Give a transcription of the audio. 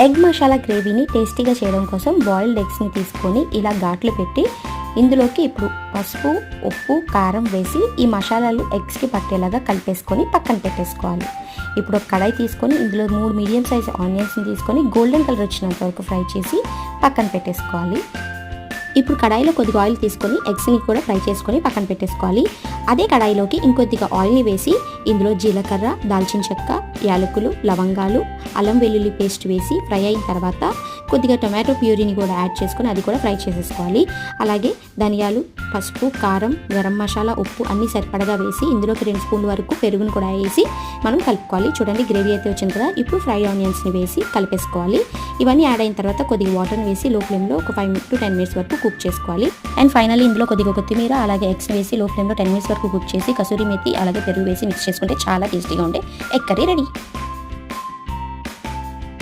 Egg masala గ్రేవీని టేస్టీగా చేయడం కోసం బాయిల్డ్ ఎగ్స్ని తీసుకొని ఇలా ఘాట్లు పెట్టి ఇందులోకి ఇప్పుడు పసుపు, ఉప్పు, కారం వేసి ఈ మసాలాలు ఎగ్స్కి పట్టేలాగా కలిపేసుకొని పక్కన పెట్టేసుకోవాలి. ఇప్పుడు ఒక కడాయి తీసుకొని ఇందులో 3 మీడియం సైజ్ ఆనియన్స్ని తీసుకొని గోల్డెన్ కలర్ వచ్చినంత వరకు ఫ్రై చేసి పక్కన పెట్టేసుకోవాలి. ఇప్పుడు కడాయిలో కొద్దిగా ఆయిల్ తీసుకొని ఎగ్స్ని కూడా ఫ్రై చేసుకొని పక్కన పెట్టేసుకోవాలి. అదే కడాయిలోకి ఇంకొద్దిగా ఆయిల్ని వేసి ఇందులో జీలకర్ర, దాల్చిన చెక్క, యాలకులు, లవంగాలు, అల్లం వెల్లుల్లి పేస్ట్ వేసి ఫ్రై అయిన తర్వాత కొద్దిగా టొమాటో ప్యూరీని కూడా యాడ్ చేసుకొని అది కూడా ఫ్రై చేసేసుకోవాలి. అలాగే ధనియాలు, పసుపు, కారం, గరం మసాలా, ఉప్పు అన్నీ సరిపడగా వేసి ఇందులోకి 2 స్పూన్ల వరకు పెరుగును కూడా వేసి మనం కలుపుకోవాలి. చూడండి గ్రేవీ అయితే వచ్చింది కదా. ఇప్పుడు ఫ్రై ఆనియన్స్ని వేసి కలిపేసుకోవాలి. ఇవన్నీ యాడ్ అయిన తర్వాత కొద్దిగా వాటర్ని వేసి లో ఫ్లేమ్లో ఒక 5 to 10 మినిట్స్ వరకు కుక్ చేసుకోవాలి. అండ్ ఫైనల్లీ ఇందులో కొద్దిగా కొత్తిమీర అలాగే ఎగ్స్ వేసి లో ఫ్లేమ్లో 10 మినిట్స్ వరకు కుక్ చేసి కసూరి మేతి అలాగే పెరుగు వేసి మిక్స్ చేసుకుంటే చాలా టేస్టీగా ఉండే ఎగ్ కర్రీ రెడీ.